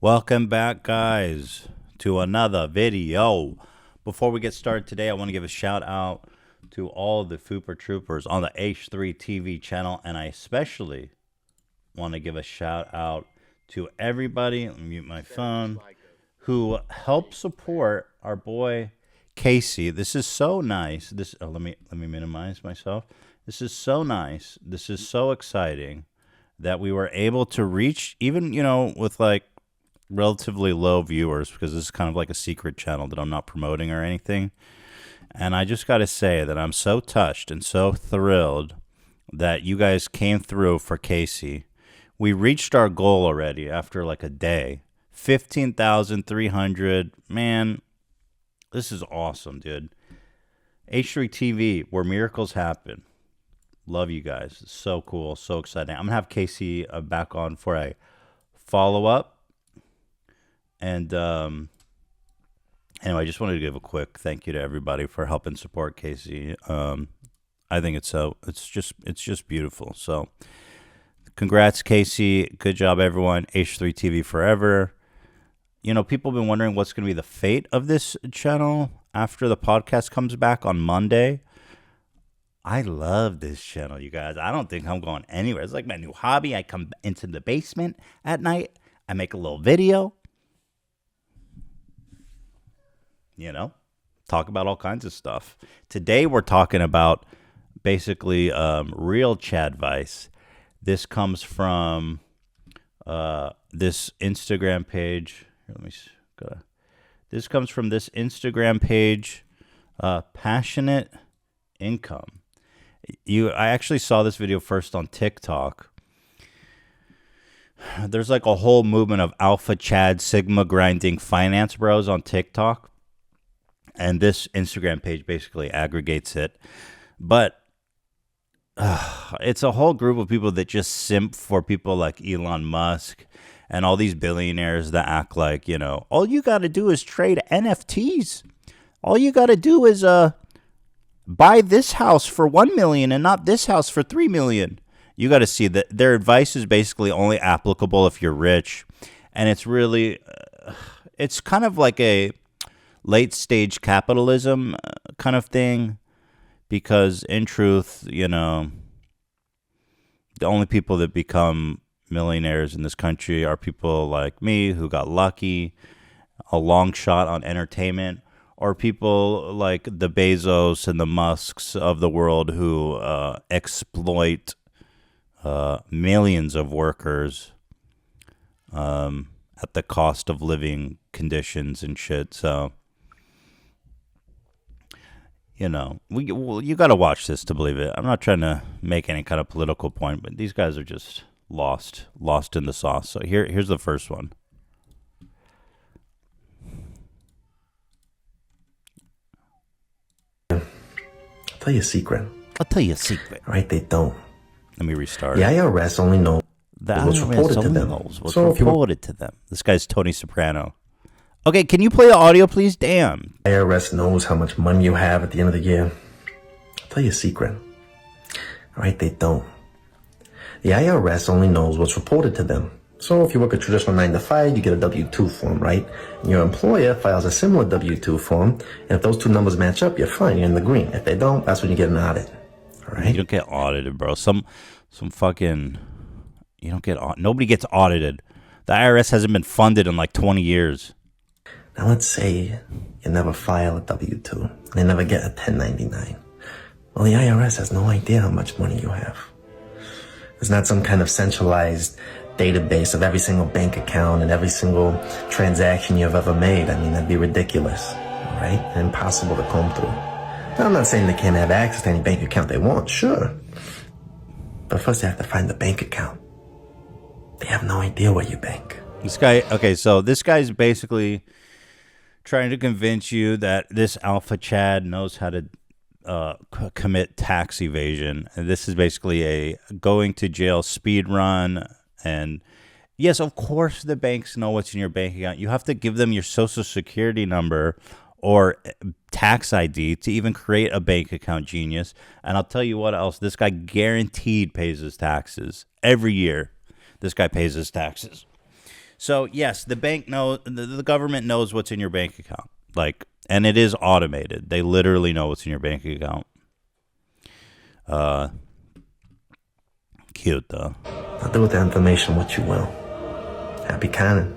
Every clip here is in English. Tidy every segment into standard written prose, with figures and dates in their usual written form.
Welcome back, guys, to another video. Before we get started today, I want to give a shout out to all the Fooper Troopers on the H3 TV channel, and I especially want to give a shout out to everybody, let me mute my phone, who helped support our boy Casey. This is so nice. Let me minimize myself. This is so nice. This is so exciting that we were able to reach, even with like relatively low viewers, because this is kind of like a secret channel that I'm not promoting or anything. And I just got to say that I'm so touched and so thrilled that you guys came through for Casey. We reached our goal already after like a day. 15,300. Man, this is awesome, dude. H3 TV, where miracles happen. Love you guys. It's so cool. So exciting. I'm going to have Casey back on for a follow-up. And anyway, I just wanted to give a quick thank you to everybody for helping support Casey. I think it's just beautiful. So congrats, Casey. Good job, everyone. H3 TV forever. People have been wondering what's going to be the fate of this channel after the podcast comes back on Monday. I love this channel, you guys. I don't think I'm going anywhere. It's like my new hobby. I come into the basement at night. I make a little video. Talk about all kinds of stuff. Today we're talking about basically real Chadvice. This comes from this Instagram page. Here, this comes from this Instagram page, Passionate Income. I actually saw this video first on TikTok. There's like a whole movement of alpha Chad Sigma grinding finance bros on TikTok. And this Instagram page basically aggregates it. But it's a whole group of people that just simp for people like Elon Musk and all these billionaires that act like, all you got to do is trade NFTs. All you got to do is buy this house for $1 million and not this house for $3 million. You got to see that their advice is basically only applicable if you're rich. And it's really, it's kind of like a late stage capitalism kind of thing, because in truth, the only people that become millionaires in this country are people like me who got lucky, a long shot on entertainment, or people like the Bezos and the Musks of the world who exploit millions of workers at the cost of living conditions and shit. So you got to watch this to believe it. I'm not trying to make any kind of political point, but these guys are just lost in the sauce. So here's the first one. I'll tell you a secret. All right, they don't. Let me restart. The IRS only knows what's reported to them. Reported to them. This guy's Tony Soprano. Okay, can you play the audio, please? Damn. IRS knows how much money you have at the end of the year. I'll tell you a secret. All right, they don't. The IRS only knows what's reported to them. So if you work a traditional 9-to-5, you get a W-2 form, right? And your employer files a similar W-2 form, and if those two numbers match up, you're fine. You're in the green. If they don't, that's when you get an audit. All right? You don't get audited, bro. Some fucking... You don't get... Nobody gets audited. The IRS hasn't been funded in like 20 years. Now let's say you never file a W-2. They never get a 1099. Well, the IRS has no idea how much money you have. There's not some kind of centralized database of every single bank account and every single transaction you've ever made. I mean, that'd be ridiculous, right? And impossible to comb through. Now, I'm not saying they can't have access to any bank account they want, sure. But first they have to find the bank account. They have no idea where you bank. This guy's basically trying to convince you that this alpha Chad knows how to commit tax evasion. And this is basically a going to jail speed run. And yes, of course the banks know what's in your bank account. You have to give them your social security number or tax ID to even create a bank account, genius. And I'll tell you what else. This guy guaranteed pays his taxes every year. This guy pays his taxes. So yes, the government knows what's in your bank account. Like, and it is automated. They literally know what's in your bank account. Cute though. I'll do with the information what you will. Happy conning.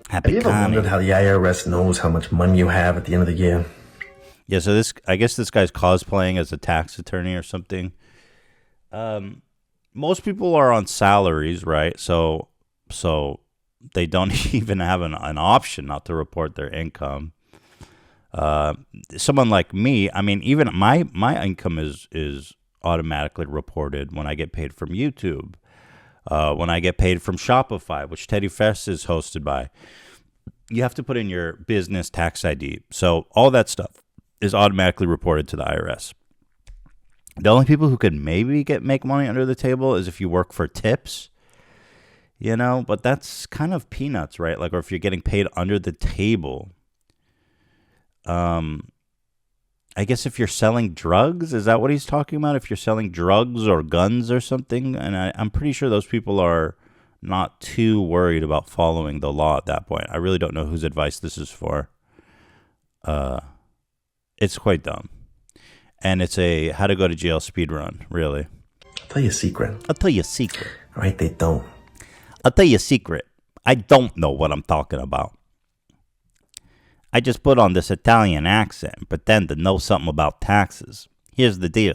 Happy Have you ever wondered how the IRS knows how much money you have at the end of the year? Yeah, so I guess this guy's cosplaying as a tax attorney or something. Most people are on salaries, right? So they don't even have an option not to report their income. Someone like me, I mean, even my income is automatically reported when I get paid from YouTube, when I get paid from Shopify, which Teddy Fest is hosted by. You have to put in your business tax ID. So all that stuff is automatically reported to the IRS. The only people who could maybe make money under the table is if you work for tips, but that's kind of peanuts, right? Like, or if you're getting paid under the table. I guess if you're selling drugs, is that what he's talking about? If you're selling drugs or guns or something? And I'm pretty sure those people are not too worried about following the law at that point. I really don't know whose advice this is for. It's quite dumb. And it's a how to go to jail speed run, really. I'll tell you a secret. All right, they don't. I'll tell you a secret. I don't know what I'm talking about. I just put on this Italian accent and pretend to know something about taxes. Here's the deal.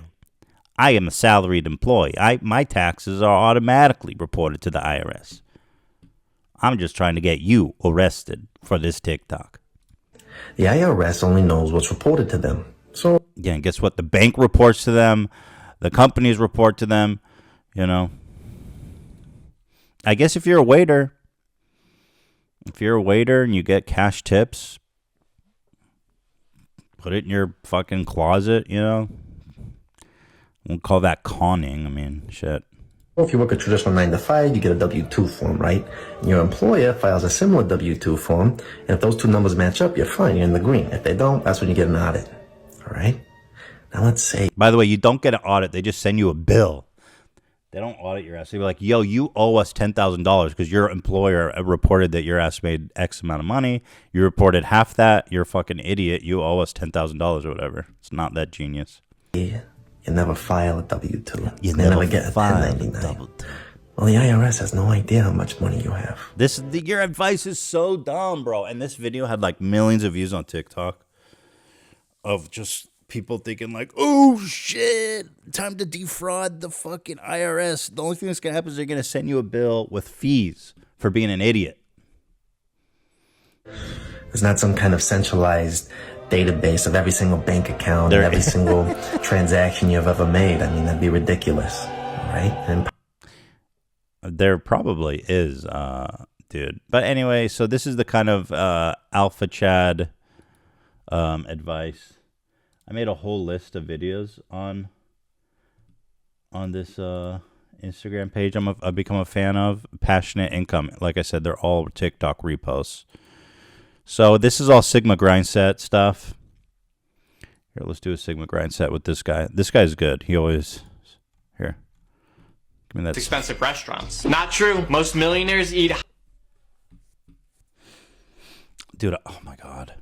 I am a salaried employee. My taxes are automatically reported to the IRS. I'm just trying to get you arrested for this TikTok. The IRS only knows what's reported to them. So yeah, and guess what? The bank reports to them. The companies report to them. I guess if you're a waiter and you get cash tips, put it in your fucking closet, We'll call that conning. I mean, shit. If you work a traditional 9 to 5, you get a W-2 form, right? And your employer files a similar W-2 form, and if those two numbers match up, you're fine. You're in the green. If they don't, that's when you get an audit. All right? Now let's say... By the way, you don't get an audit. They just send you a bill. They don't audit your ass. They're like, yo, you owe us $10,000 because your employer reported that your ass made X amount of money. You reported half that. You're a fucking idiot. You owe us $10,000 or whatever. It's not that genius. You never file a W-2. You never get a 1099. Well, the IRS has no idea how much money you have. Your advice is so dumb, bro. And this video had like millions of views on TikTok of just people thinking like, oh shit, time to defraud the fucking IRS. The only thing that's gonna happen is they're gonna send you a bill with fees for being an idiot. There's not some kind of centralized database of every single bank account and every single transaction you've ever made. I mean, that'd be ridiculous, right? And there probably is, dude. But anyway, so this is the kind of Alpha Chad advice. I made a whole list of videos on this Instagram page I've become a fan of. Passionate Income. Like I said, they're all TikTok reposts. So this is all Sigma grind set stuff. Here, let's do a Sigma grind set with this guy. This guy's good. He always... Here. Give me that. Expensive restaurants. Not true. Most millionaires eat... Dude, oh my God.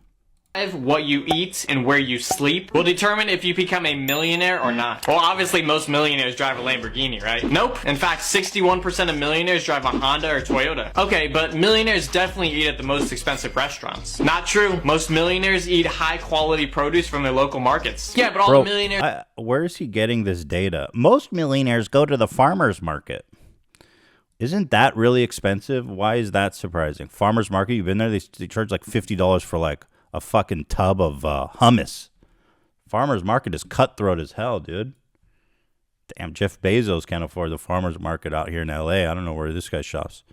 What you eat and where you sleep will determine if you become a millionaire or not. Well, obviously most millionaires drive a Lamborghini, right? Nope. In fact, 61% of millionaires drive a Honda or Toyota. Okay, but millionaires definitely eat at the most expensive restaurants. Not true. Most millionaires eat high quality produce from their local markets. Yeah, but all the millionaires... where is he getting this data? Most millionaires go to the farmer's market. Isn't that really expensive? Why is that surprising? Farmer's market, you've been there? They charge like $50 for like a fucking tub of hummus. Farmer's market is cutthroat as hell, dude. Damn, Jeff Bezos can't afford the farmer's market out here in LA. I don't know where this guy shops.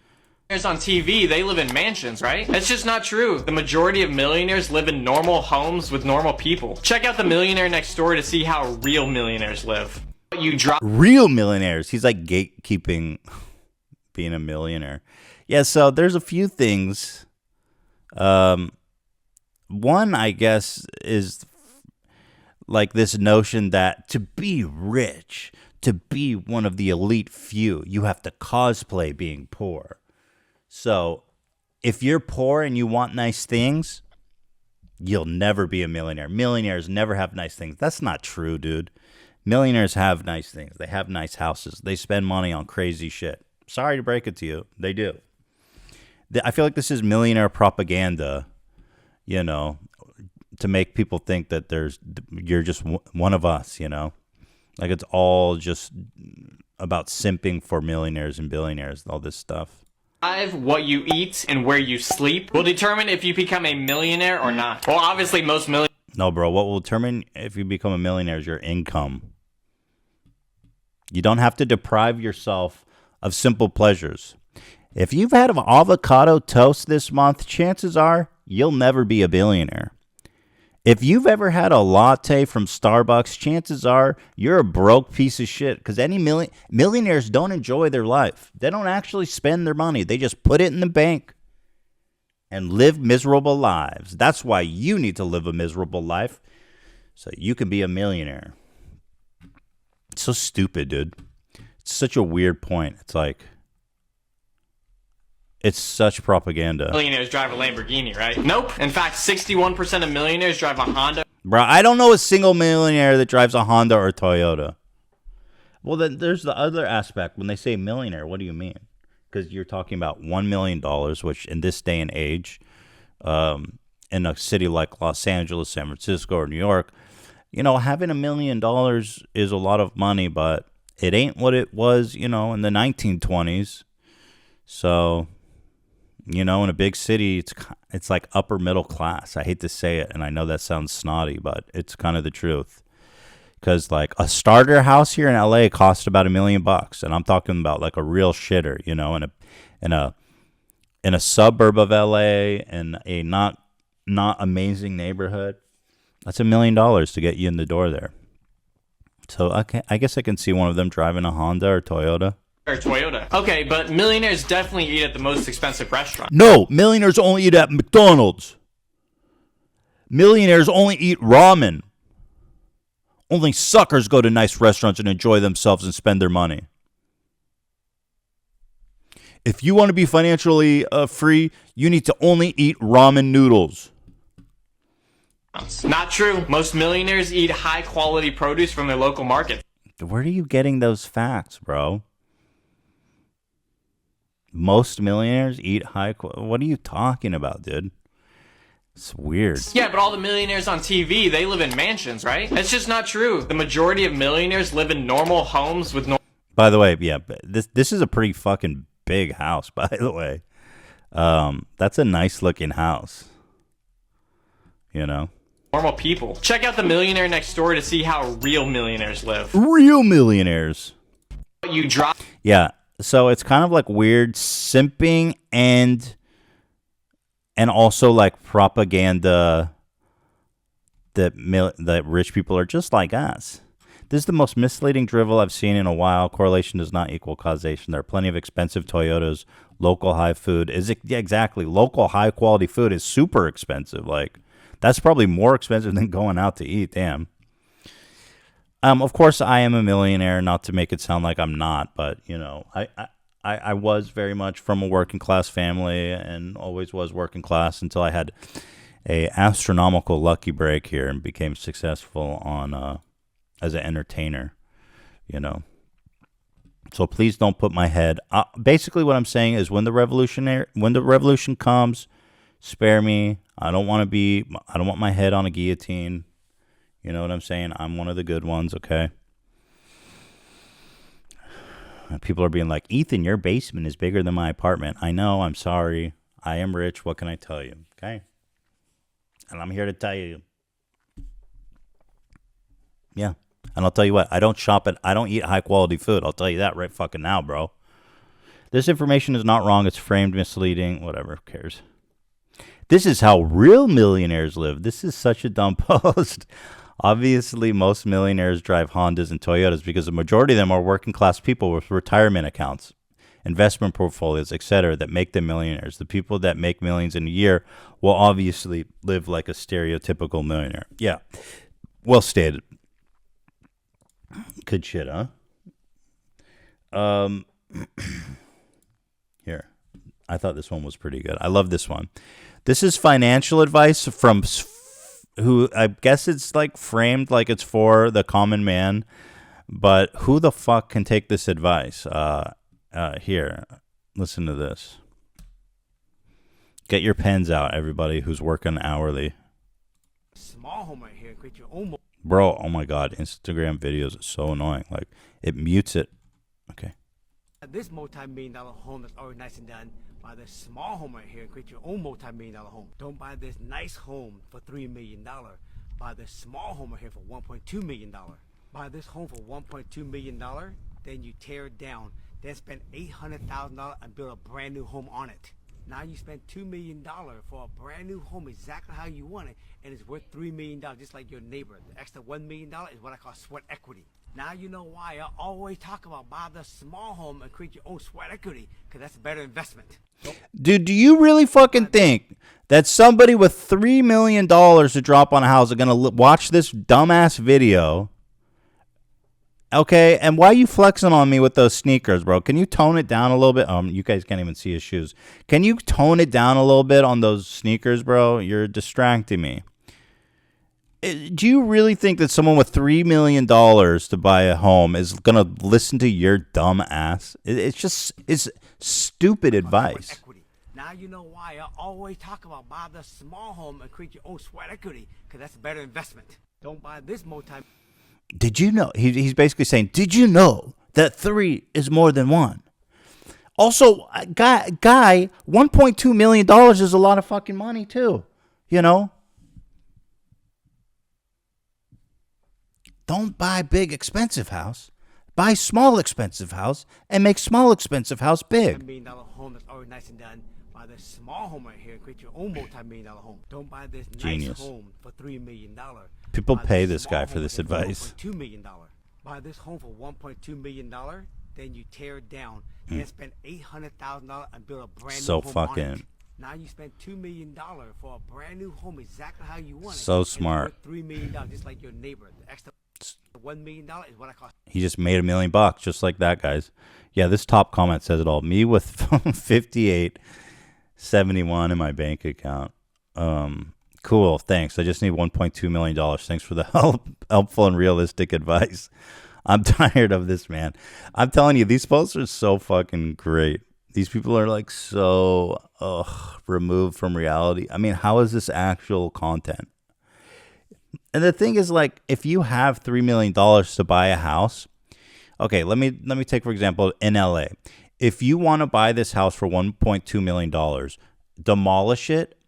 On TV, they live in mansions, right? That's just not true. The majority of millionaires live in normal homes with normal people. Check out The Millionaire Next Door to see how real millionaires live. Real millionaires. He's like gatekeeping being a millionaire. Yeah, so there's a few things. One, I guess, is like this notion that to be rich, to be one of the elite few, you have to cosplay being poor. So if you're poor and you want nice things, you'll never be a millionaire. Millionaires never have nice things. That's not true, dude. Millionaires have nice things. They have nice houses. They spend money on crazy shit. Sorry to break it to you. They do. I feel like this is millionaire propaganda, you know, to make people think that you're just one of us, you know. Like it's all just about simping for millionaires and billionaires and all this stuff. What you eat and where you sleep will determine if you become a millionaire or not. Well, obviously most millionaires... No, bro. What will determine if you become a millionaire is your income. You don't have to deprive yourself of simple pleasures. If you've had an avocado toast this month, chances are you'll never be a billionaire. If you've ever had a latte from Starbucks, chances are you're a broke piece of shit because millionaires don't enjoy their life. They don't actually spend their money. They just put it in the bank and live miserable lives. That's why you need to live a miserable life so you can be a millionaire. It's so stupid, dude. It's such a weird point. It's like, it's such propaganda. Millionaires drive a Lamborghini, right? Nope. In fact, 61% of millionaires drive a Honda. Bro, I don't know a single millionaire that drives a Honda or a Toyota. Well, then there's the other aspect. When they say millionaire, what do you mean? Because you're talking about $1 million, which in this day and age, in a city like Los Angeles, San Francisco, or New York, you know, having $1 million is a lot of money, but it ain't what it was, you know, in the 1920s. So, you know, in a big city, it's like upper middle class. I hate to say it, and I know that sounds snotty, but it's kind of the truth. Because like a starter house here in LA costs about $1 million, and I'm talking about like a real shitter, you know, in a suburb of LA, in a not amazing neighborhood. That's $1 million to get you in the door there. So I guess I can see one of them driving a Honda or Toyota. Okay, but millionaires definitely eat at the most expensive restaurant. No, millionaires only eat at McDonald's. Millionaires only eat ramen. Only suckers go to nice restaurants and enjoy themselves and spend their money. If you want to be financially free, you need to only eat ramen noodles. Not true. Most millionaires eat high-quality produce from their local market. Where are you getting those facts, bro? Most millionaires eat What are you talking about, dude? It's weird. Yeah, but all the millionaires on TV, they live in mansions, right? That's just not true. The majority of millionaires live in normal homes with no... By the way, yeah, this is a pretty fucking big house, by the way. That's a nice looking house. You know? Normal people. Check out the Millionaire Next Door to see how real millionaires live. Real millionaires. You drop... Yeah, so it's kind of like weird simping and also like propaganda that rich people are just like us. This is the most misleading drivel I've seen in a while. Correlation does not equal causation. There are plenty of expensive Toyotas. Local high food is yeah, exactly. Local high quality food is super expensive. Like that's probably more expensive than going out to eat. Damn. Of course, I am a millionaire. Not to make it sound like I'm not, but you know, I was very much from a working class family and always was working class until I had a astronomical lucky break here and became successful on as an entertainer. You know, so please don't put my head. Basically, what I'm saying is, when the revolution comes, spare me. I don't want my head on a guillotine. You know what I'm saying? I'm one of the good ones, okay? And people are being like, Ethan, your basement is bigger than my apartment. I know, I'm sorry. I am rich. What can I tell you? Okay? And I'm here to tell you. Yeah. And I'll tell you what, I don't eat high quality food. I'll tell you that right fucking now, bro. This information is not wrong. It's framed, misleading, whatever. Who cares? This is how real millionaires live. This is such a dumb post. Obviously, most millionaires drive Hondas and Toyotas because the majority of them are working class people with retirement accounts, investment portfolios, etc. that make them millionaires. The people that make millions in a year will obviously live like a stereotypical millionaire. Yeah, well stated. Good shit, huh? Here, I thought this one was pretty good. I love this one. This is financial advice from who I guess it's like framed like it's for the common man, but who the fuck can take this advice? Here, listen to this. Get your pens out, everybody who's working hourly. Small home right here, create your own. Bro, oh my God, Instagram videos are so annoying. Like, it mutes it. Okay. This multi-million-dollar home that's already nice and done. Buy this small home right here and create your own multi-million-dollar home. Don't buy this nice home for $3 million. Buy this small home right here for $1.2 million. Buy this home for $1.2 million, then you tear it down. Then spend $800,000 and build a brand new home on it. Now you spend $2 million for a brand new home exactly how you want it, and it's worth $3 million, just like your neighbor. The extra $1 million is what I call sweat equity. Now you know why I always talk about buy the small home and create your own sweat equity, because that's a better investment. Dude, do you really fucking think that somebody with $3 million to drop on a house are going to watch this dumbass video? Okay, and why are you flexing on me with those sneakers, bro? Can you tone it down a little bit? You guys can't even see his shoes. Can you tone it down a little bit on those sneakers, bro? You're distracting me. Do you really think that someone with $3 million to buy a home is going to listen to your dumb ass? It's stupid advice. Now you know why I always talk about buy the small home and create your own sweat equity, because that's a better investment. Don't buy this multi. Did you know? He's basically saying, did you know that 3 is more than 1? Also, guy, $1.2 million is a lot of fucking money too. You know? Don't buy big expensive house. Buy small expensive house and make small expensive house big. $1 million home that's already nice and done. Buy this small home right here and create your own multi-million-dollar home. Don't buy this Genius. nice home for $3 million. People pay this guy for this advice. $1.2 million. Buy this home for $1.2 million, then you tear it down. Then spend $800,000 and build a brand new home on it. Now you spend $2 million for a brand new home exactly how you want it. So smart. $3 million, just like your neighbor. The extra $1 million is what I call. He just made $1 million, just like that, guys. Yeah, this top comment says it all. Me with 58.71 in my bank account. Cool, thanks. I just need $1.2 million. Thanks for the helpful and realistic advice. I'm tired of this, man. I'm telling you, these posts are so fucking great. These people are like so removed from reality. I mean, how is this actual content? And the thing is, like, if you have $3 million to buy a house, okay, let me take, for example, in LA. If you want to buy this house for $1.2 million, demolish it,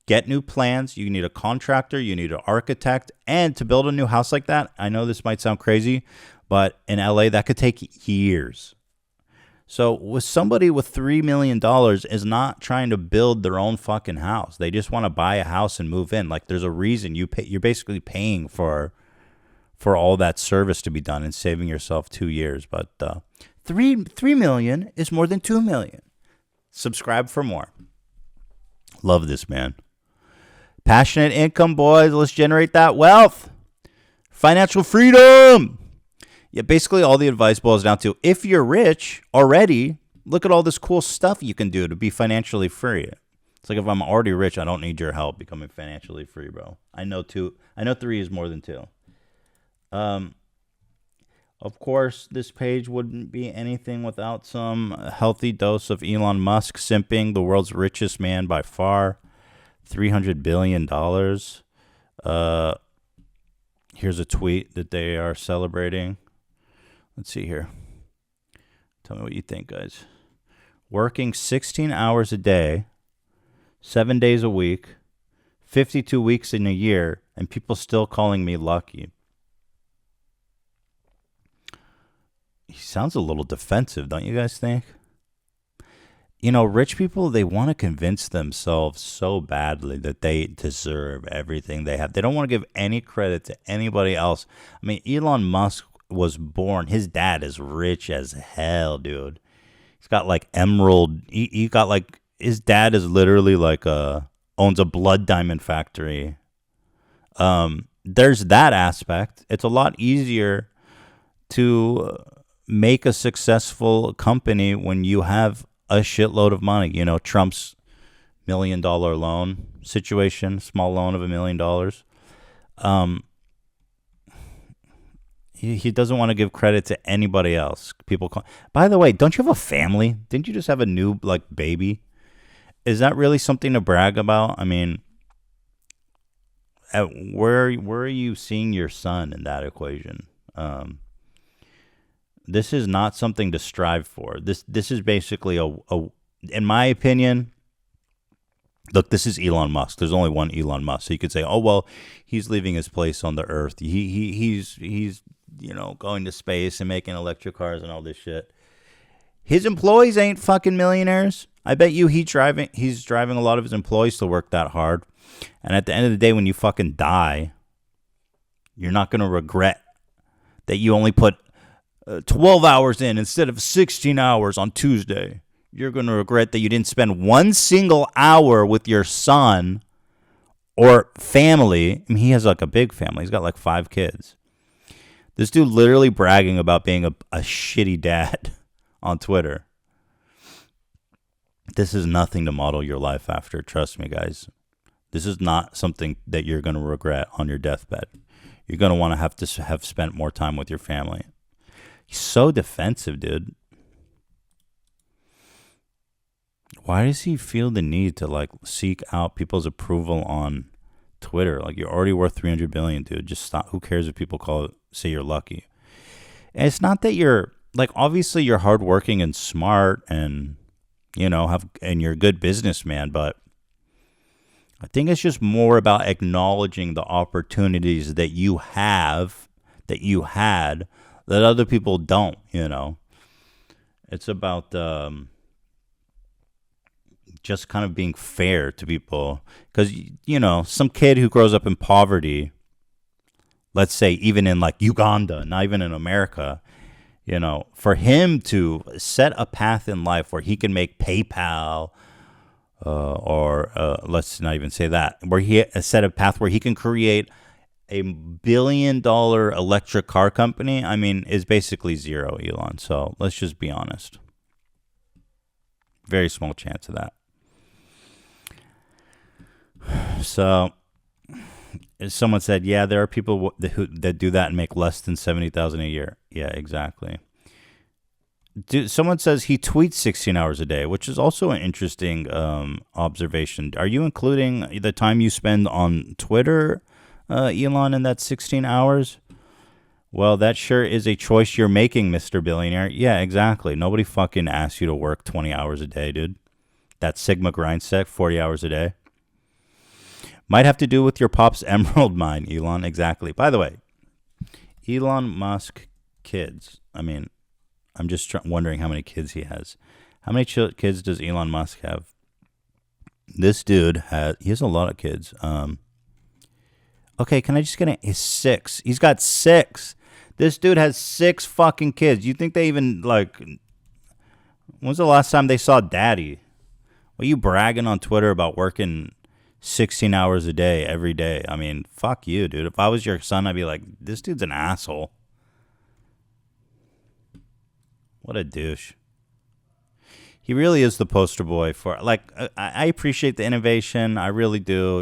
get new plans. You need a contractor, you need an architect, and to build a new house like that, I know this might sound crazy, but in LA, that could take years. So with somebody with $3 million is not trying to build their own fucking house. They just want to buy a house and move in. Like, there's a reason you pay. You're basically paying for all that service to be done and saving yourself 2 years. But $3 million is more than $2 million. Subscribe for more. Love this, man. Passionate income, boys. Let's generate that wealth. Financial freedom. Yeah, basically all the advice boils down to, if you're rich already, look at all this cool stuff you can do to be financially free. It's like, if I'm already rich, I don't need your help becoming financially free, bro. I know 3 is more than 2. Of course, this page wouldn't be anything without some healthy dose of Elon Musk simping, the world's richest man by far, $300 billion. Here's a tweet that they are celebrating. Let's see here. Tell me what you think, guys. Working 16 hours a day, 7 days a week, 52 weeks in a year, and people still calling me lucky. He sounds a little defensive, don't you guys think? You know, rich people, they want to convince themselves so badly that they deserve everything they have. They don't want to give any credit to anybody else. I mean, Elon Musk was born, his dad is rich as hell, dude. He's got like emerald, he got like, his dad is literally like owns a blood diamond factory. There's that aspect. It's a lot easier to make a successful company when you have a shitload of money. You know, Trump's $1 million loan situation, small loan of $1 million. He doesn't want to give credit to anybody else. People call. By the way, don't you have a family? Didn't you just have a new baby? Is that really something to brag about? I mean, where are you seeing your son in that equation? This is not something to strive for. This is basically in my opinion. Look, this is Elon Musk. There's only one Elon Musk, so you could say, "Oh well, he's leaving his place on the Earth. He's going to space and making electric cars and all this shit." His employees ain't fucking millionaires. I bet you he's driving a lot of his employees to work that hard. And at the end of the day, when you fucking die, you're not going to regret that you only put 12 hours in instead of 16 hours on Tuesday. You're going to regret that you didn't spend one single hour with your son or family. I mean, he has a big family. He's got 5 kids. This dude literally bragging about being a shitty dad on Twitter. This is nothing to model your life after. Trust me, guys. This is not something that you're going to regret on your deathbed. You're going to have spent more time with your family. He's so defensive, dude. Why does he feel the need to seek out people's approval on Twitter? You're already worth $300 billion, dude. Just stop. Who cares if people say you're lucky? And it's not that you're obviously you're hardworking and smart and and you're a good businessman, but I think it's just more about acknowledging the opportunities that you have, that you had, that other people don't. It's about just kind of being fair to people, because some kid who grows up in poverty, let's say even in Uganda, not even in America, for him to set a path in life where he can make PayPal, or let's not even say that, where he set a path where he can create a $1 billion electric car company, I mean, is basically zero, Elon. So let's just be honest. Very small chance of that. So someone said, yeah, there are people that do that and make less than $70,000 a year. Yeah, exactly. Someone says he tweets 16 hours a day, which is also an interesting observation. Are you including the time you spend on Twitter, Elon, in that 16 hours? Well, that sure is a choice you're making, Mr. Billionaire. Yeah, exactly. Nobody fucking asks you to work 20 hours a day, dude. That Sigma grind set, 40 hours a day. Might have to do with your pop's emerald mine, Elon. Exactly. By the way, Elon Musk kids. I mean, I'm just wondering how many kids he has. How many kids does Elon Musk have? This dude he has a lot of kids. Okay, can I just get his 6? He's got 6. This dude has 6 fucking kids. You think they even when's the last time they saw daddy? Were you bragging on Twitter about working 16 hours a day, every day? I mean, fuck you, dude. If I was your son, I'd be like, this dude's an asshole. What a douche. He really is the poster boy for, I appreciate the innovation. I really do.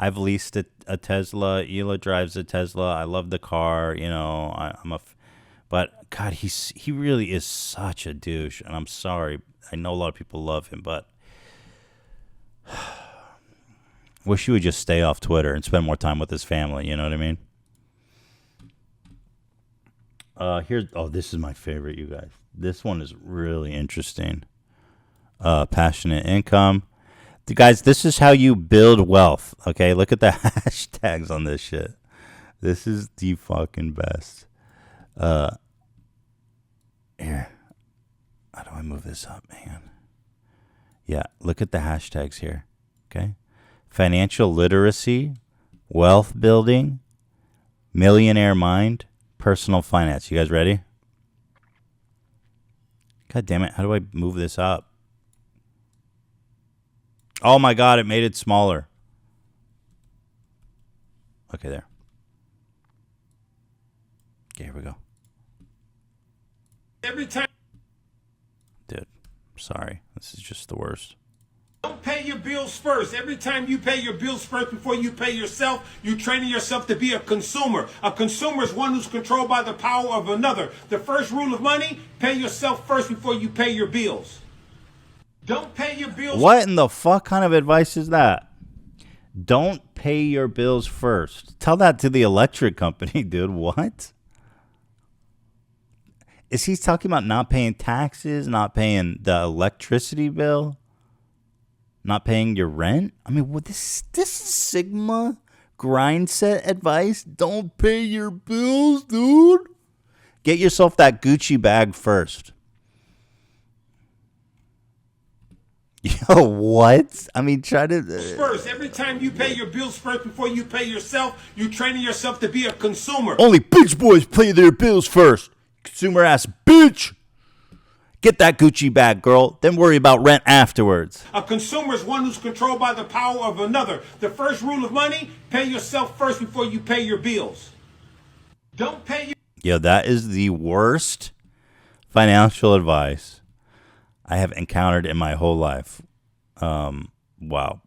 I've leased a Tesla. Hila drives a Tesla. I love the car. But God, he really is such a douche. And I'm sorry. I know a lot of people love him, but wish he would just stay off Twitter and spend more time with his family. You know what I mean? This is my favorite, you guys. This one is really interesting. Passionate income. Guys, this is how you build wealth. Okay, look at the hashtags on this shit. This is the fucking best. Here. How do I move this up, man? Yeah, look at the hashtags here. Okay. Financial literacy, wealth building, millionaire mind, personal finance. You guys ready? God damn it. How do I move this up? Oh my God, it made it smaller. Okay, there. Okay, here we go. Every time. Dude. Sorry, this is just the worst. Don't pay your bills first. Every time you pay your bills first before you pay yourself, you're training yourself to be a consumer. A consumer is one who's controlled by the power of another. The first rule of money, pay yourself first before you pay your bills. Don't pay your bills. What in the fuck kind of advice is that? Don't pay your bills first. Tell that to the electric company, dude. What? Is he talking about not paying taxes, not paying the electricity bill? Not paying your rent? I mean, what this is Sigma grind set advice? Don't pay your bills, dude. Get yourself that Gucci bag first. Yo, what? I mean, try to... First, every time you pay your bills first before you pay yourself, you're training yourself to be a consumer. Only bitch boys pay their bills first. Consumer ass bitch. Get that Gucci bag, girl. Then worry about rent afterwards. A consumer is one who's controlled by the power of another. The first rule of money, pay yourself first before you pay your bills. Don't pay your... Yo, that is the worst financial advice I have encountered in my whole life. Wow.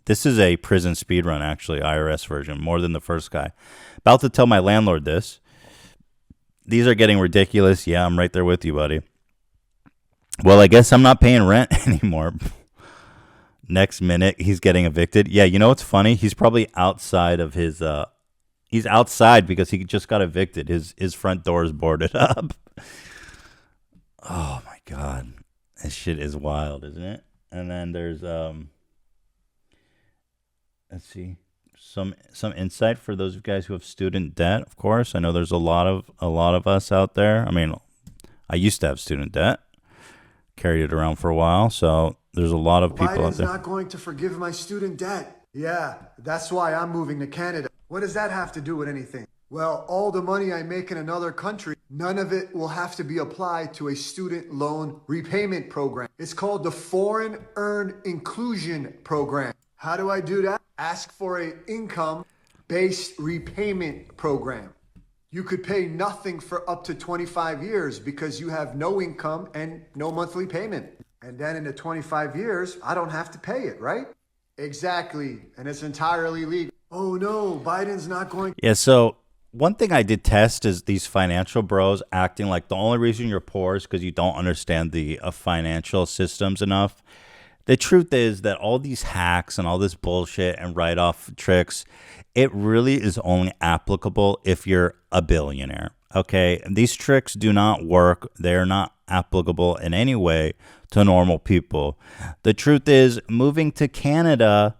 This is a prison speedrun, actually, IRS version, more than the first guy. About to tell my landlord this. These are getting ridiculous. Yeah, I'm right there with you, buddy. Well, I guess I'm not paying rent anymore. Next minute, he's getting evicted. Yeah, you know what's funny? He's probably outside of his... he's outside because he just got evicted. His front door is boarded up. Oh, my God. This shit is wild, isn't it? And then there's... let's see. Some insight for those guys who have student debt, of course. I know there's a lot of us out there. I mean, I used to have student debt. Carried it around for a while, so there's a lot of people out there. Biden's not going to forgive my student debt. Yeah, that's why I'm moving to Canada. What does that have to do with anything? Well, all the money I make in another country, none of it will have to be applied to a student loan repayment program. It's called the Foreign Earned Inclusion Program. How do I do that? Ask for an income-based repayment program. You could pay nothing for up to 25 years because you have no income and no monthly payment. And then in the 25 years, I don't have to pay it, right? Exactly. And it's entirely legal. Oh no, Biden's not going. Yeah, so one thing I detest is these financial bros acting like the only reason you're poor is because you don't understand the financial systems enough. The truth is that all these hacks and all this bullshit and write-off tricks, it really is only applicable if you're a billionaire, okay? These tricks do not work. They're not applicable in any way to normal people. The truth is, moving to Canada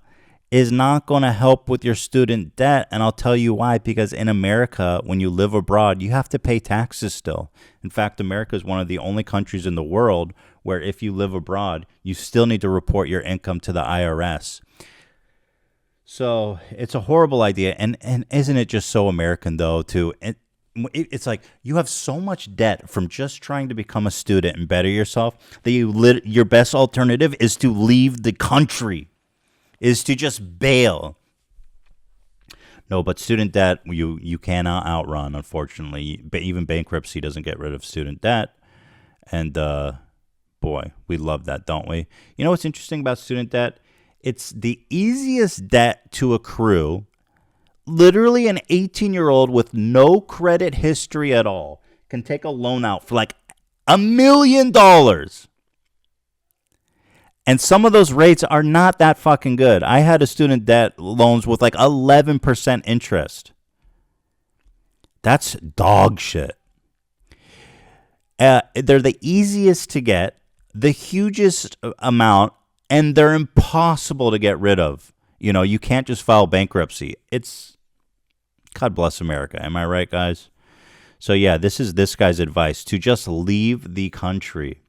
is not going to help with your student debt, and I'll tell you why. Because in America, when you live abroad, you have to pay taxes still. In fact, America is one of the only countries in the world where if you live abroad, you still need to report your income to the IRS. So it's a horrible idea. And isn't it just so American, though, too? It's like you have so much debt from just trying to become a student and better yourself that your best alternative is to leave the country, is to just bail. No, but student debt, you cannot outrun, unfortunately. Even bankruptcy doesn't get rid of student debt. And boy, we love that, don't we? You know what's interesting about student debt? It's the easiest debt to accrue. Literally an 18-year-old with no credit history at all can take a loan out for like $1 million. And some of those rates are not that fucking good. I had a student debt loans with like 11% interest. That's dog shit. They're the easiest to get, the hugest amount, and they're impossible to get rid of. You know, you can't just file bankruptcy. It's, God bless America. Am I right, guys? So yeah, this is this guy's advice, to just leave the country.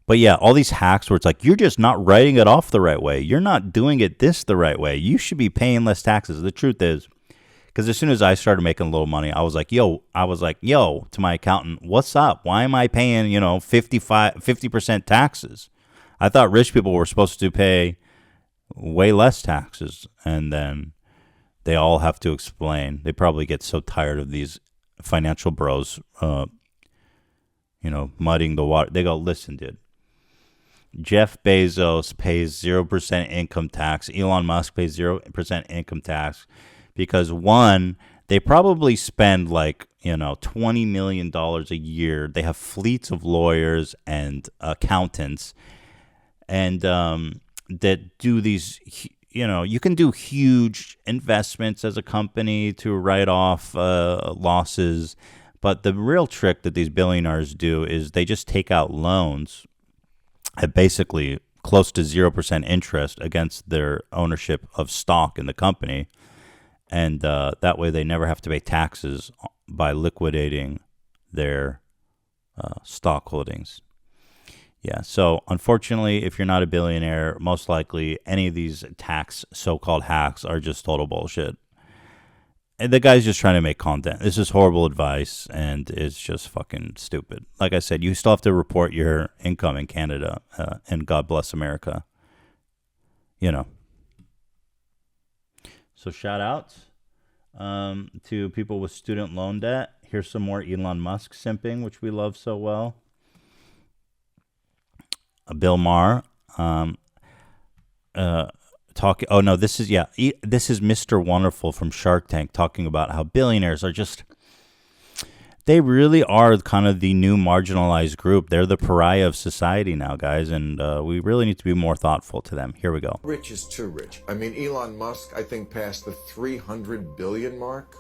But yeah, all these hacks where it's like, you're just not writing it off the right way. You're not doing it the right way. You should be paying less taxes. The truth is, because as soon as I started making a little money, I was like, yo, to my accountant, what's up? Why am I paying, 50% taxes? I thought rich people were supposed to pay way less taxes. And then they all have to explain. They probably get so tired of these financial bros muddying the water. They go, listen, dude. Jeff Bezos pays 0% income tax. Elon Musk pays 0% income tax because, one, they probably spend like, $20 million a year. They have fleets of lawyers and accountants and that do these, you can do huge investments as a company to write off losses. But the real trick that these billionaires do is they just take out loans at basically close to 0% interest against their ownership of stock in the company. And that way they never have to pay taxes by liquidating their stock holdings. Yeah, so unfortunately, if you're not a billionaire, most likely any of these tax so-called hacks are just total bullshit. And the guy's just trying to make content. This is horrible advice, and it's just fucking stupid. Like I said, you still have to report your income in Canada, and God bless America. So shout outs to people with student loan debt. Here's some more Elon Musk simping, which we love so well. Bill Maher talking. Oh no, this is Mr. Wonderful from Shark Tank talking about how billionaires are they really are kind of the new marginalized group. They're the pariah of society now, guys, and we really need to be more thoughtful to them. Here we go. Rich is too rich. I mean, Elon Musk, I think, passed the 300 billion mark.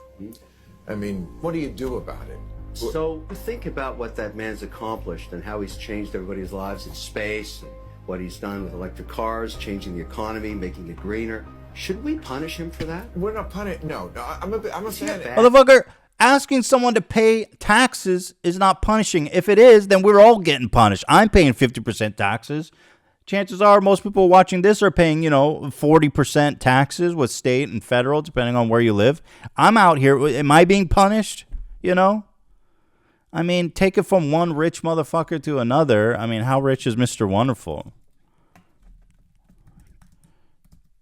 I mean, what do you do about it? So think about what that man's accomplished and how he's changed everybody's lives in space, and what he's done with electric cars, changing the economy, making it greener. Should we punish him for that? We're not punishing. No, I'm a fan. Motherfucker, asking someone to pay taxes is not punishing. If it is, then we're all getting punished. I'm paying 50% taxes. Chances are most people watching this are paying, 40% taxes with state and federal, depending on where you live. I'm out here. Am I being punished? I mean, take it from one rich motherfucker to another. I mean, how rich is Mr. Wonderful?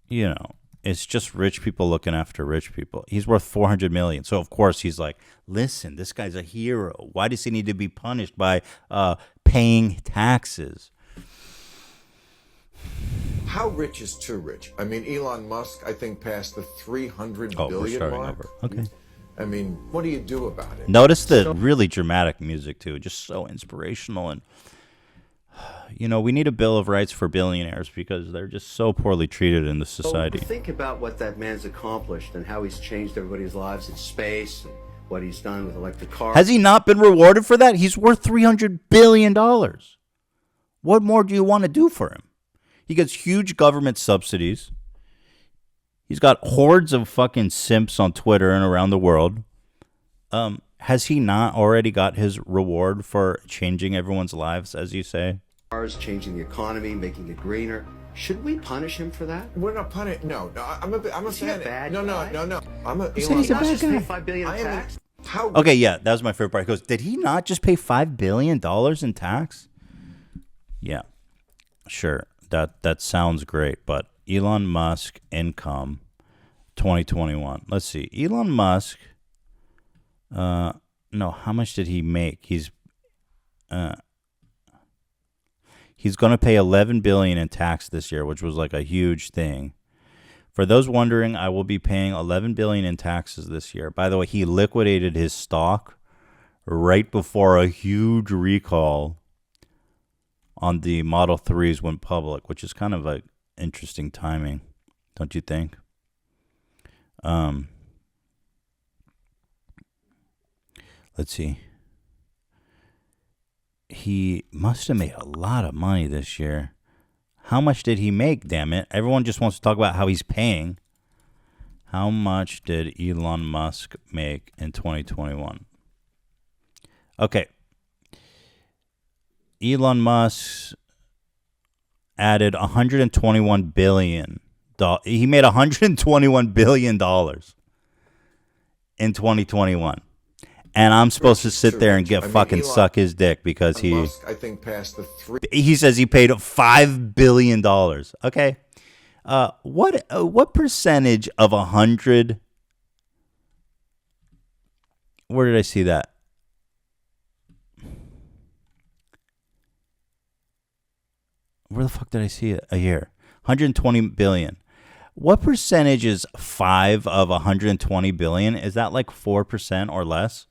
It's just rich people looking after rich people. He's worth $400 million. So, of course, he's like, listen, this guy's a hero. Why does he need to be punished by paying taxes? How rich is too rich? I mean, Elon Musk, I think, passed the 300 billion mark. Over. Okay. I mean, what do you do about it? Notice the really dramatic music, too. Just so inspirational. And, we need a Bill of Rights for billionaires because they're just so poorly treated in the society. So think about what that man's accomplished and how he's changed everybody's lives in space, and what he's done with electric cars. Has he not been rewarded for that? He's worth $300 billion. What more do you want to do for him? He gets huge government subsidies. He's got hordes of fucking simps on Twitter and around the world. Has he not already got his reward for changing everyone's lives, as you say? Cars, changing the economy, making it greener. Should we punish him for that? We're not punishing. No, I'm a fan. Bad No. I'm a Did Elon he not Musk. just pay $5 billion in tax? Okay, yeah, that was my favorite part. He goes, did he not just pay $5 billion in tax? Yeah, sure. That sounds great, but Elon Musk income 2021. Let's see. Elon Musk, how much did he make? He's going to pay $11 billion in tax this year, which was like a huge thing. For those wondering, I will be paying $11 billion in taxes this year. By the way, he liquidated his stock right before a huge recall on the Model 3s went public, which is kind of like interesting timing, don't you think? Let's see. He must have made a lot of money this year. How much did he make, damn it? Everyone just wants to talk about how he's paying. How much did Elon Musk make in 2021? Okay. Elon Musk added $121 billion. He made $121 billion in 2021. And I'm supposed to sit there and get fucking suck his dick because he... Musk, I think, passed the He says he paid $5 billion. Okay. What percentage of 100... Where did I see that? Where the fuck did I see it? A year. 120 billion. What percentage is 5 of 120 billion? Is that like 4% or less?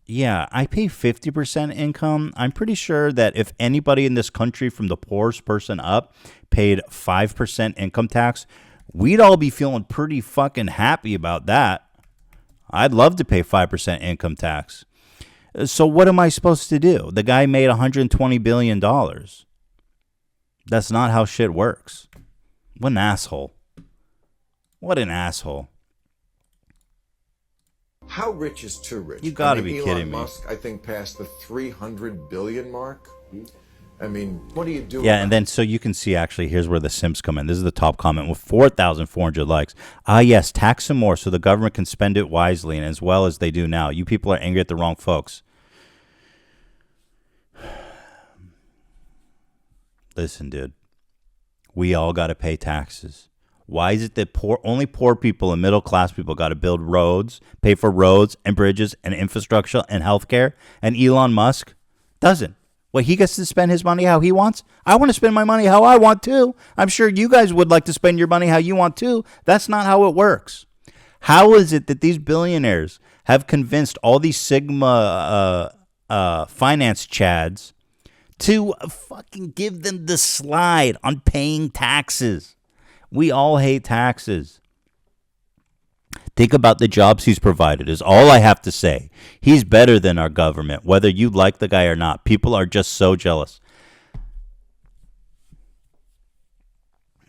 Yeah, I pay 50% income. I'm pretty sure that if anybody in this country from the poorest person up paid 5% income tax, we'd all be feeling pretty fucking happy about that. I'd love to pay 5% income tax. So what am I supposed to do? The guy made $120 billion. That's not how shit works. What an asshole. What an asshole. How rich is too rich? You gotta be kidding Elon me. Musk, I think, passed the 300 billion mark. I mean, what do you do? Yeah, and then so you can see actually, here's where the simps come in. This is the top comment with 4,400 likes. Ah, yes, tax some more so the government can spend it wisely and as well as they do now. You people are angry at the wrong folks. Listen, dude, we all got to pay taxes. Why is it that only poor people and middle class people got to build roads, pay for roads and bridges and infrastructure and healthcare, and Elon Musk doesn't? Well, he gets to spend his money how he wants. I want to spend my money how I want too. I'm sure you guys would like to spend your money how you want too. That's not how it works. How is it that these billionaires have convinced all these Sigma finance chads to fucking give them the slide on paying taxes? We all hate taxes. Think about the jobs he's provided is all I have to say. He's better than our government, whether you like the guy or not. People are just so jealous.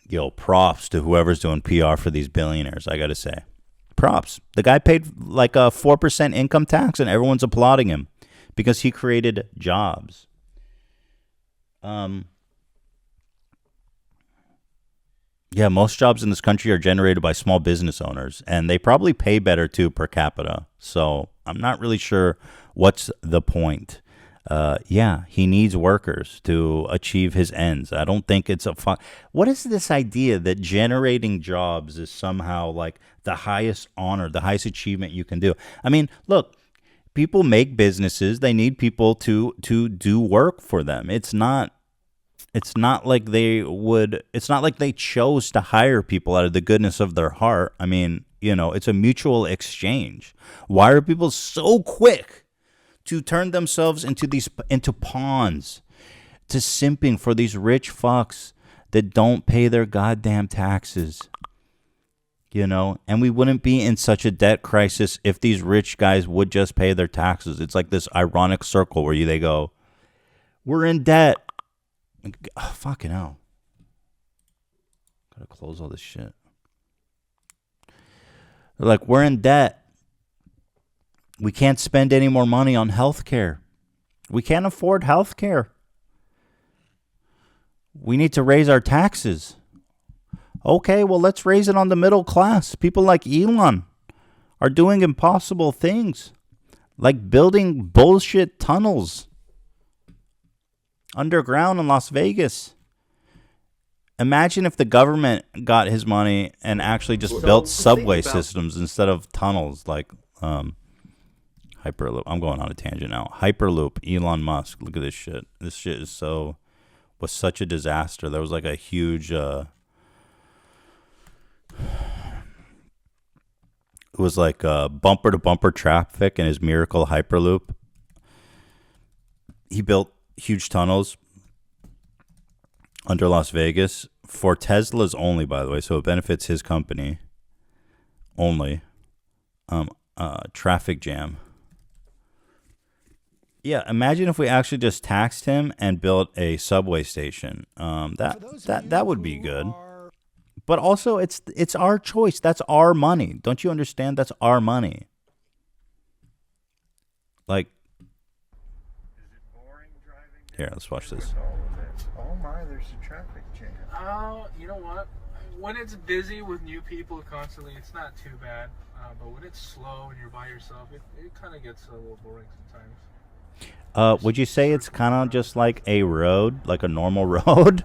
Yo, props to whoever's doing PR for these billionaires, I got to say. Props. The guy paid like a 4% income tax and everyone's applauding him because he created jobs. Yeah, most jobs in this country are generated by small business owners, and they probably pay better too per capita. So I'm not really sure what's the point. Yeah, he needs workers to achieve his ends. I don't think it's a fun. What is this idea that generating jobs is somehow like the highest honor, the highest achievement you can do? I mean, look, people make businesses. They need people to do work for them. It's not like it's not like they chose to hire people out of the goodness of their heart. I mean, it's a mutual exchange. Why are people so quick to turn themselves into pawns, to simping for these rich fucks that don't pay their goddamn taxes? And we wouldn't be in such a debt crisis if these rich guys would just pay their taxes. It's like this ironic circle where they go, we're in debt. Oh, fucking hell. Gotta close all this shit. They're like, we're in debt. We can't spend any more money on healthcare. We can't afford healthcare. We need to raise our taxes. Okay, well, let's raise it on the middle class. People like Elon are doing impossible things, like building bullshit tunnels underground in Las Vegas. Imagine if the government got his money and actually just built subway systems instead of tunnels like Hyperloop. I'm going on a tangent now. Hyperloop, Elon Musk. Look at this shit. This shit was such a disaster. There was like a huge it was like bumper to bumper traffic in his miracle Hyperloop. He built huge tunnels under Las Vegas for Teslas only, by the way, so it benefits his company only. Traffic jam. Yeah, imagine if we actually just taxed him and built a subway station. That would be good. But also, it's our choice. That's our money. Don't you understand? That's our money. Like, here, let's watch this. Oh my, there's a traffic jam. You know what? When it's busy with new people constantly, it's not too bad. But when it's slow and you're by yourself, it kind of gets a little boring sometimes. Would you say it's kind of just like a road, like a normal road?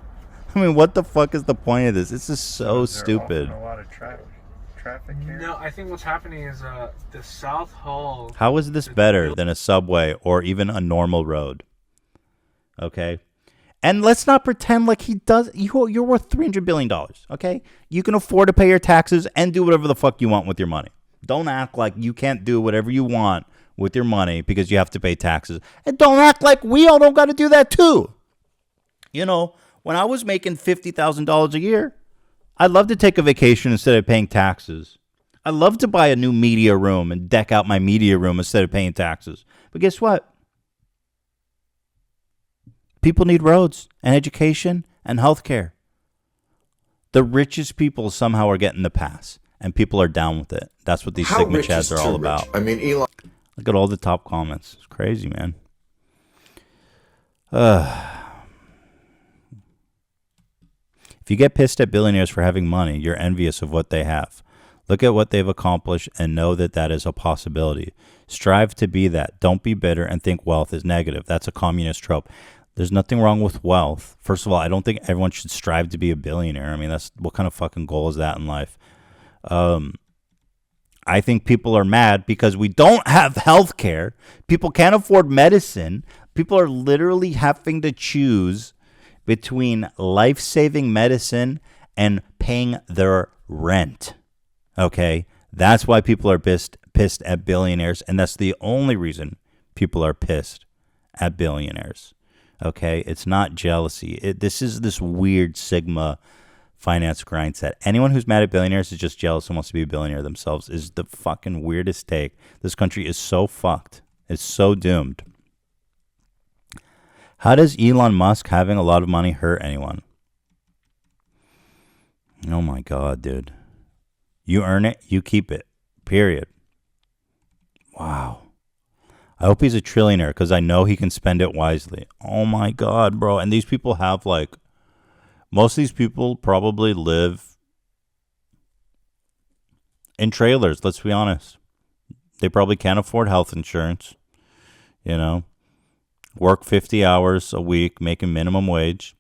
I mean, what the fuck is the point of this? This is so stupid. A lot of traffic here. No, I think what's happening is the South Hall. How is this better than a subway or even a normal road? Okay. And let's not pretend like he does. You're worth $300 billion, okay? You can afford to pay your taxes and do whatever the fuck you want with your money. Don't act like you can't do whatever you want with your money because you have to pay taxes. And don't act like we all don't got to do that too. You know, when I was making $50,000 a year, I'd love to take a vacation instead of paying taxes. I'd love to buy a new media room and deck out my media room instead of paying taxes. But guess what? People need roads and education and healthcare. The richest people somehow are getting the pass, and people are down with it. That's what these How Sigma rich chads is are too all rich? about. I mean, Elon. Look at all the top comments. It's crazy, man. If you get pissed at billionaires for having money, you're envious of what they have. Look at what they've accomplished and know that that is a possibility. Strive to be that. Don't be bitter and think wealth is negative. That's a communist trope. There's nothing wrong with wealth. First of all, I don't think everyone should strive to be a billionaire. I mean, that's what kind of fucking goal is that in life? I think people are mad because we don't have health care. People can't afford medicine. People are literally having to choose between life-saving medicine and paying their rent. Okay? That's why people are pissed at billionaires, and that's the only reason people are pissed at billionaires. Okay? It's not jealousy. This is this weird Sigma finance grind set. Anyone who's mad at billionaires is just jealous and wants to be a billionaire themselves is the fucking weirdest take. This country is so fucked. It's so doomed. How does Elon Musk having a lot of money hurt anyone? Oh my God, dude. You earn it, you keep it. Period. Wow. I hope he's a trillionaire because I know he can spend it wisely. Oh my God, bro. And these people have like, most of these people probably live in trailers, let's be honest. They probably can't afford health insurance, you know. Work 50 hours a week, making minimum wage.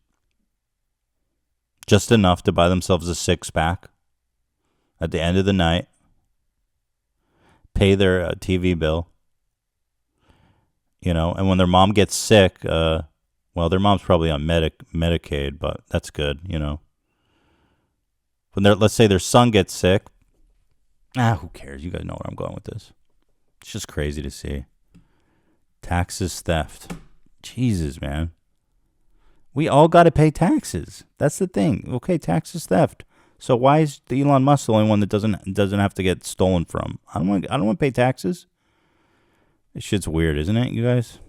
Just enough to buy themselves a six-pack at the end of the night. Pay their TV bill. You know, and when their mom gets sick, well, their mom's probably on Medicaid, but that's good, you know. When let's say their son gets sick, who cares? You guys know where I'm going with this. It's just crazy to see. Taxes, theft. Jesus, man. We all got to pay taxes. That's the thing. Okay, taxes, theft. So why is Elon Musk the only one that doesn't have to get stolen from? I don't want to pay taxes. This shit's weird, isn't it, you guys?